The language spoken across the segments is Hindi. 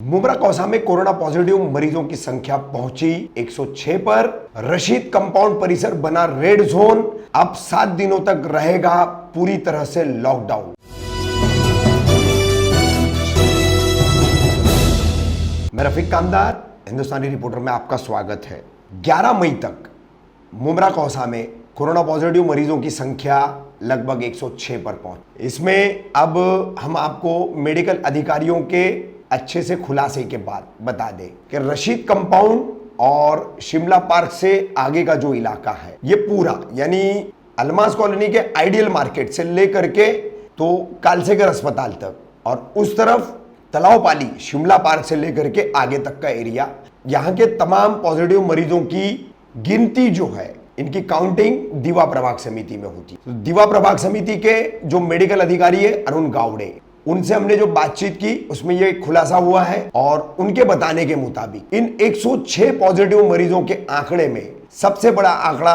मुमरा कौसा में कोरोना पॉजिटिव मरीजों की संख्या पहुंची 106 पर। रशीद कंपाउंड परिसर बना रेड जोन। अब 7 दिनों तक रहेगा पूरी तरह से लॉकडाउन। मैं रफीक कामदार, हिंदुस्तानी रिपोर्टर में आपका स्वागत है। 11 मई तक मुमरा कौसा में कोरोना पॉजिटिव मरीजों की संख्या लगभग 106 पर पहुंच। इसमें अब हम आपको मेडिकल अधिकारियों के अच्छे से खुलासे के बाद बता दें कि रशीद कंपाउंड और शिमला पार्क से आगे का जो इलाका है ये पूरा, यानी अलमास कॉलोनी के आइडियल मार्केट से लेकर के तो कालसेगर अस्पताल तक, और उस तरफ तलावपाली शिमला पार्क से लेकर के आगे तक का एरिया, यहाँ के तमाम पॉजिटिव मरीजों की गिनती जो है, इनकी काउंटिंग दीवा प्रभाग समिति में होती है। दीवा प्रभाग समिति के जो मेडिकल अधिकारी है अरुण गावड़े, उनसे हमने जो बातचीत की उसमें ये खुलासा हुआ है और उनके बताने के मुताबिक इन 106 पॉजिटिव मरीजों के आंकड़े में सबसे बड़ा आंकड़ा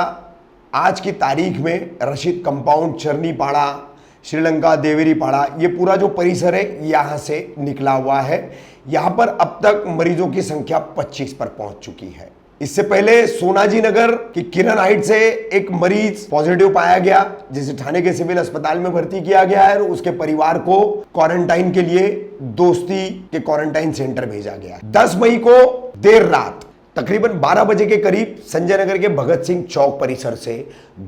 आज की तारीख में रशीद कंपाउंड, चरनीपाड़ा, श्रीलंका, देवेरीपाड़ा, ये पूरा जो परिसर है यहाँ से निकला हुआ है। यहाँ पर अब तक मरीजों की संख्या 25 पर पहुंच चुकी है। इससे पहले सोनाजी नगर की किरण हाइट से एक मरीज पॉजिटिव पाया गया, जिसे थाने के सिविल अस्पताल में भर्ती किया गया है और उसके परिवार को क्वारंटाइन के लिए दोस्ती के क्वारंटाइन सेंटर भेजा गया। 10 मई को देर रात तकरीबन 12 बजे के करीब संजय नगर के भगत सिंह चौक परिसर से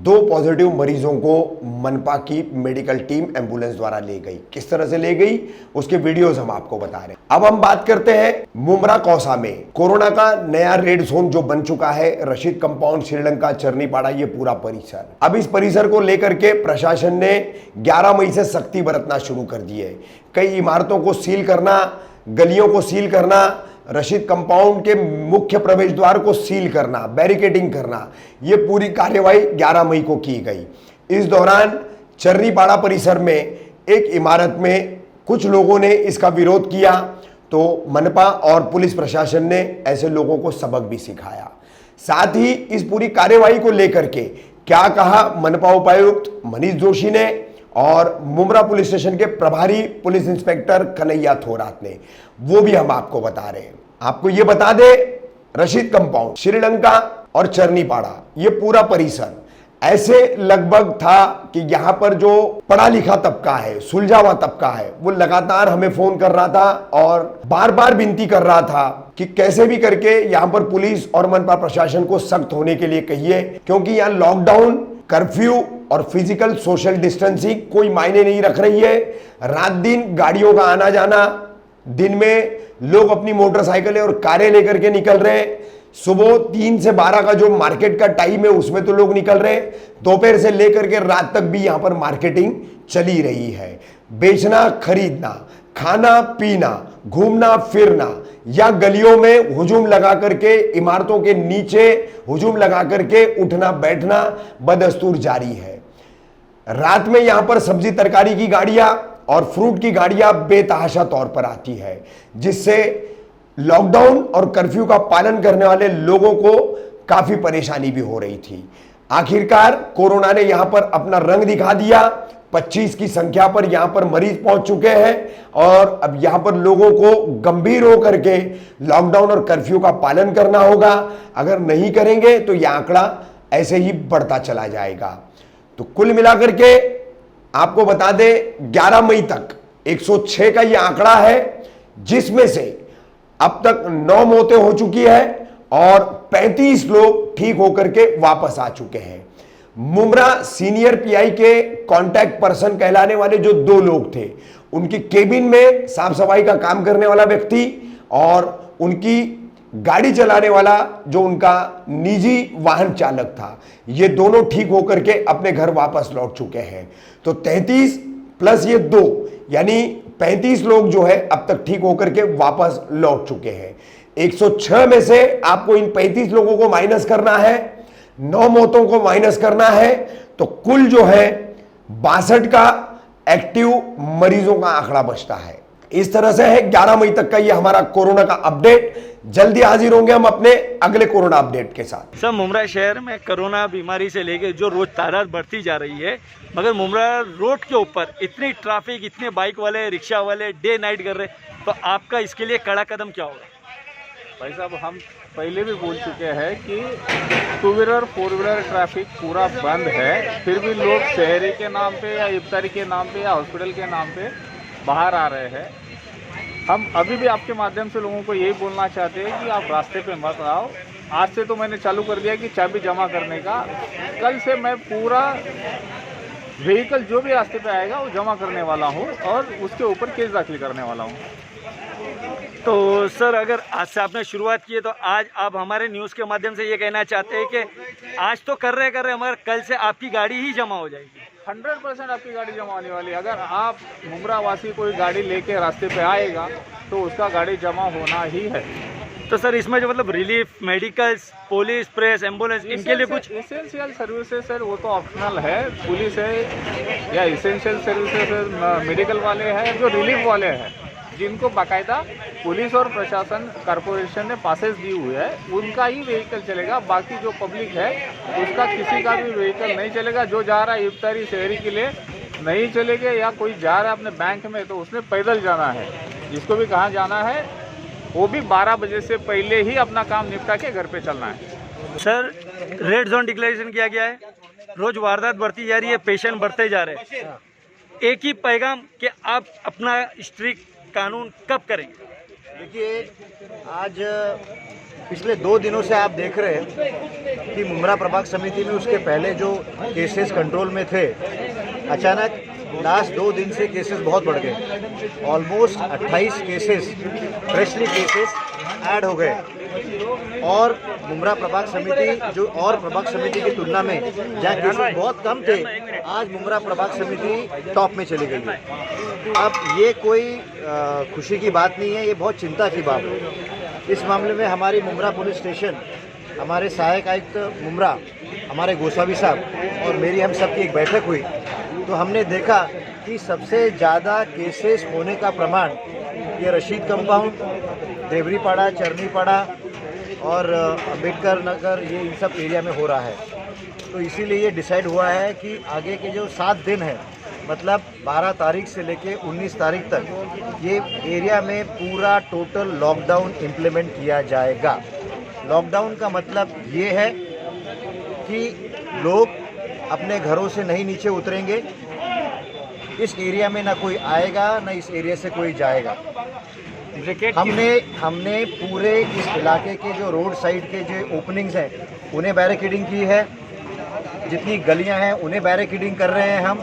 2 पॉजिटिव मरीजों को मनपा की मेडिकल टीम एम्बुलेंस द्वारा ले गई। किस तरह से ले गई उसके वीडियोस हम आपको बता रहे हैं। अब हम बात करते हैं मुमरा कौसा में कोरोना का नया रेड जोन जो बन चुका है, रशीद कंपाउंड, श्रीलंका, चरनीपाड़ा, ये पूरा परिसर। अब इस परिसर को लेकर के प्रशासन ने 11 मई से सख्ती बरतना शुरू कर दी है। कई इमारतों को सील करना, गलियों को सील करना, रशीद कंपाउंड के मुख्य प्रवेश द्वार को सील करना, बैरिकेडिंग करना, ये पूरी कार्यवाही 11 मई को की गई। इस दौरान चरनीपाड़ा परिसर में एक इमारत में कुछ लोगों ने इसका विरोध किया तो मनपा और पुलिस प्रशासन ने ऐसे लोगों को सबक भी सिखाया। साथ ही इस पूरी कार्यवाही को लेकर के क्या कहा मनपा उपायुक्त मनीष जोशी ने और मुमरा पुलिस स्टेशन के प्रभारी पुलिस इंस्पेक्टर कन्हैया थोरात ने, वो भी हम आपको बता रहे हैं। आपको ये बता दे, रशीद कंपाउंड, श्रीलंका और चरनीपाड़ा, ये पूरा परिसर ऐसे लगभग था कि यहाँ पर जो पढ़ा लिखा तबका है, सुलझा हुआ तबका है, वो लगातार हमें फोन कर रहा था और बार बार विनती कर रहा था कि कैसे भी करके यहाँ पर पुलिस और मनपा प्रशासन को सख्त होने के लिए कहिए, क्योंकि यहाँ लॉकडाउन, कर्फ्यू और फिजिकल सोशल डिस्टेंसिंग कोई मायने नहीं रख रही है। रात दिन गाड़ियों का आना जाना, दिन में लोग अपनी मोटरसाइकिलें और कारें लेकर के निकल रहे हैं। सुबह 3 से 12 का जो मार्केट का टाइम है उसमें तो लोग निकल रहे हैं। दोपहर से लेकर के रात तक भी यहाँ पर मार्केटिंग चली रही है। बेचना, खरीदना, खाना पीना, घूमना फिरना या गलियों में हुजूम लगा करके, इमारतों के नीचे हुजूम लगा करके उठना बैठना बदस्तूर जारी है। रात में यहां पर सब्जी तरकारी की गाड़ियां और फ्रूट की गाड़ियां बेतहाशा तौर पर आती है, जिससे लॉकडाउन और कर्फ्यू का पालन करने वाले लोगों को काफी परेशानी भी हो रही थी। आखिरकार कोरोना ने यहां पर अपना रंग दिखा दिया। 25 की संख्या पर यहां पर मरीज पहुंच चुके हैं और अब यहां पर लोगों को गंभीर होकर के लॉकडाउन और कर्फ्यू का पालन करना होगा। अगर नहीं करेंगे तो यह आंकड़ा ऐसे ही बढ़ता चला जाएगा। तो कुल मिलाकर के आपको बता दें, 11 मई तक 106 का यह आंकड़ा है, जिसमें से अब तक 9 मौतें हो चुकी है और 35 लोग ठीक होकर के वापस आ चुके हैं। मुमरा सीनियर पीआई के कांटेक्ट पर्सन कहलाने वाले जो 2 लोग थे, उनकी केबिन में साफ सफाई का काम करने वाला व्यक्ति और उनकी गाड़ी चलाने वाला जो उनका निजी वाहन चालक था, ये दोनों ठीक होकर के अपने घर वापस लौट चुके हैं। तो 33 प्लस ये 2 यानी 35 लोग जो है अब तक ठीक होकर के वापस लौट चुके हैं। 106 में से आपको इन 35 लोगों को माइनस करना है, 9 मौतों को माइनस करना है, तो कुल जो है 62 का एक्टिव मरीजों का आंकड़ा बचता है। इस तरह से है 11 मई तक का ये हमारा कोरोना का अपडेट। जल्दी हाजिर होंगे हम अपने अगले कोरोना अपडेट के साथ। सर, मुमरा शहर में कोरोना बीमारी से लेके जो रोज तादाद बढ़ती जा रही है, मगर मुमरा रोड के ऊपर इतनी ट्रैफिक, इतने बाइक वाले, रिक्शा वाले डे नाइट कर रहे, तो आपका इसके लिए कड़ा कदम क्या होगा? भाई साहब, हम पहले भी बोल चुके हैं कि 2 व्हीलर 4 व्हीलर ट्रैफिक पूरा बंद है, फिर भी लोग शहरी के नाम पे या इफ्तारी के नाम पे या हॉस्पिटल के नाम पे बाहर आ रहे हैं। हम अभी भी आपके माध्यम से लोगों को यही बोलना चाहते हैं कि आप रास्ते पे मत आओ। आज से तो मैंने चालू कर दिया कि चाबी जमा करने का। कल से मैं पूरा व्हीकल जो भी रास्ते पे आएगा वो जमा करने वाला हूँ और उसके ऊपर केस दाखिल करने वाला हूँ। तो सर, अगर आज से आपने शुरुआत की है तो आज आप हमारे न्यूज़ के माध्यम से ये कहना चाहते हैं कि आज तो कर रहे मगर कल से आपकी गाड़ी ही जमा हो जाएगी? 100% आपकी गाड़ी जमा होने वाली है। अगर आप मुमरा वासी कोई गाड़ी लेके रास्ते पे आएगा तो उसका गाड़ी जमा होना ही है। तो सर, इसमें जो मतलब relief, medicals, police, press, ambulance, इनके लिए कुछ इसेंशियल सर्विसेज सर वो तो ऑप्शनल है। पुलिस है या इसेंशियल सर्विसेज मेडिकल वाले हैं, जो रिलीफ वाले हैं जिनको बाकायदा पुलिस और प्रशासन कॉरपोरेशन ने पासेस दी हुई है, उनका ही व्हीकल चलेगा। बाकी जो पब्लिक है उसका किसी का भी व्हीकल नहीं चलेगा। जो जा रहा है इफ्तारी शहरी के लिए नहीं चलेगा, या कोई जा रहा है अपने बैंक में तो उसने पैदल जाना है। जिसको भी कहाँ जाना है वो भी 12 बजे से पहले ही अपना काम निपटा के घर पे चलना है। सर, रेड जोन डिक्लेरेशन किया गया है, रोज वारदात बढ़ती जा रही है, पेशेंट बढ़ते जा रहे हैं। एक ही पैगाम कि आप अपना स्ट्रिक्ट कानून कब करेंगे? देखिए, आज पिछले 2 दिनों से आप देख रहे हैं कि मुमरा प्रभाग समिति में उसके पहले जो केसेस कंट्रोल में थे, अचानक लास्ट 2 दिन से केसेस बहुत बढ़ गए। Almost 28 cases, freshly cases add हो गए। और मुमरा प्रभाग समिति जो और प्रभाग समिति की तुलना में जहाँ केसेस बहुत कम थे, आज मुमरा प्रभाग समिति टॉप में चली गई है। अब ये कोई खुशी की बात नहीं है, ये बहुत चिंता की बात है। इस मामले में हमारी मुमरा पुलिस स्टेशन, हमारे सहायक आयुक्त मुमरा, हमारे गोसावी साहब और मेरी हम सब की एक बैठक हुई, तो हमने देखा कि सबसे ज़्यादा केसेस होने का प्रमाण ये रशीद कंपाउंड, देवरीपाड़ा, चरनीपाड़ा और अम्बेडकर नगर, ये इन सब एरिया में हो रहा है। तो इसीलिए ये डिसाइड हुआ है कि आगे के जो 7 दिन है, मतलब 12 तारीख से लेके 19 तारीख तक ये एरिया में पूरा टोटल लॉकडाउन इम्प्लीमेंट किया जाएगा। लॉकडाउन का मतलब ये है कि लोग अपने घरों से नहीं नीचे उतरेंगे, इस एरिया में ना कोई आएगा ना इस एरिया से कोई जाएगा। हमने पूरे इस इलाके के जो रोड साइड के जो ओपनिंग्स हैं उन्हें बैरिकेडिंग की है, जितनी गलियां हैं उन्हें बैरिकेडिंग कर रहे हैं हम,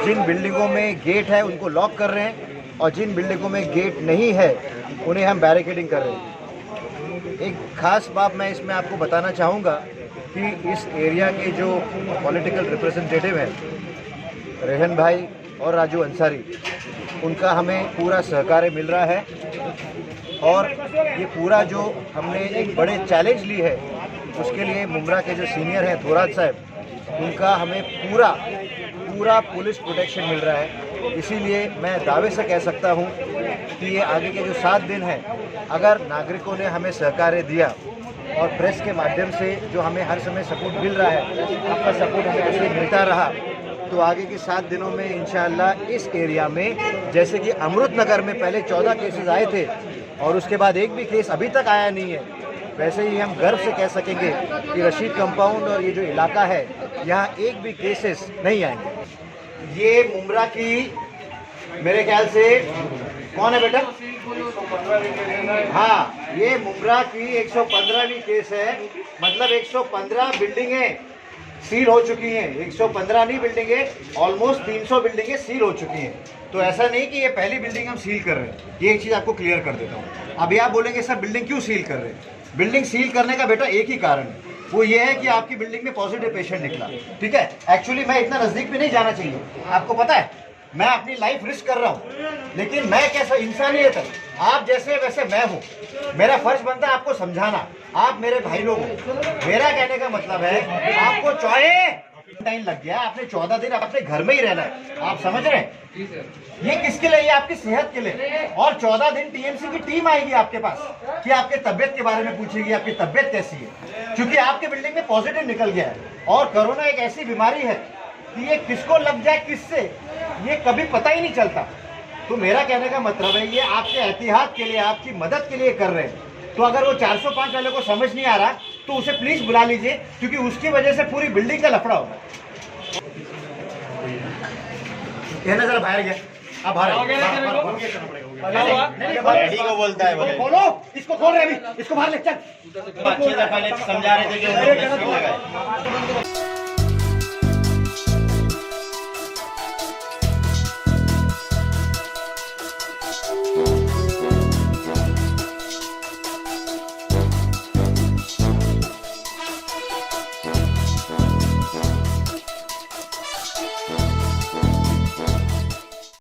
जिन बिल्डिंगों में गेट है उनको लॉक कर रहे हैं और जिन बिल्डिंगों में गेट नहीं है उन्हें हम बैरिकेडिंग कर रहे हैं। एक ख़ास बात मैं इसमें आपको बताना चाहूँगा कि इस एरिया के जो पॉलिटिकल रिप्रेजेंटेटिव हैं, रेहन भाई और राजू अंसारी, उनका हमें पूरा सहकार्य मिल रहा है। और ये पूरा जो हमने एक बड़े चैलेंज ली है, उसके लिए मुमरा के जो सीनियर हैं थोरात साहब, उनका हमें पूरा पुलिस प्रोटेक्शन मिल रहा है। इसीलिए मैं दावे से कह सकता हूँ कि ये आगे के जो 7 दिन हैं, अगर नागरिकों ने हमें सहकार्य दिया और प्रेस के माध्यम से जो हमें हर समय सपोर्ट मिल रहा है, आपका सपोर्ट हमें ऐसे मिलता रहा, तो आगे के 7 दिनों में इंशाअल्लाह इस एरिया में, जैसे कि अमृत नगर में पहले 14 केसेस आए थे और उसके बाद एक भी केस अभी तक आया नहीं है, वैसे ही हम गर्व से कह सकेंगे कि रशीद कंपाउंड और ये जो इलाका है, यहाँ एक भी केसेस नहीं आएंगे। ये मुमरा की, मेरे ख्याल से, कौन है बेटा? हाँ, ये मुमरा की 115वीं केस है। मतलब 115 बिल्डिंगें सील हो चुकी हैं। 115 नहीं बिल्डिंगें, ऑलमोस्ट 300 बिल्डिंगें सील हो चुकी हैं। तो ऐसा नहीं कि ये पहली बिल्डिंग हम सील कर रहे हैं। ये एक चीज़ आपको क्लियर कर देता हूँ। अभी आप बोलेंगे सर बिल्डिंग क्यों सील कर रहे हैं? बिल्डिंग सील करने का बेटा एक ही कारण है, वो ये है कि आपकी बिल्डिंग में पॉजिटिव पेशेंट निकला। ठीक है, एक्चुअली मैं इतना नज़दीक भी नहीं जाना चाहिए, आपको पता है मैं अपनी लाइफ रिस्क कर रहा हूँ, लेकिन मैं कैसा इंसानियत है, आप जैसे वैसे मैं हूँ, मेरा फर्ज बनता है आपको समझाना। आप मेरे भाई लोग हो। मेरा कहने का मतलब है आपको क्वारंटाइन लग गया, आपने 14 दिन अपने घर में ही रहना है, आप समझ रहे हैं? ये किसके लिए? ये आपकी सेहत के लिए। और 14 दिन टीएमसी की टीम आएगी आपके पास कि आपके तबियत के बारे में पूछेगी, आपकी तबियत कैसी है, क्योंकि आपके बिल्डिंग में पॉजिटिव निकल गया है। और कोरोना एक ऐसी बीमारी है कि ये किसको लग जाए, किससे, ये कभी पता ही नहीं चलता। तो मेरा कहने का मतलब है ये आपके एहतियात के लिए, आपकी मदद के लिए कर रहे हैं। तो अगर वो 405 वाले को समझ नहीं आ रहा तो उसे प्लीज बुला लीजिए, क्योंकि उसकी वजह से पूरी बिल्डिंग का लफड़ा होगा। कहना जरा बाहर गया, आप बाहर को बोलता है बोले। खोलो, इसको खोल रहे अभी, इसको बाहर ले चल। अच्छी तरह पहले समझा रहे थे कि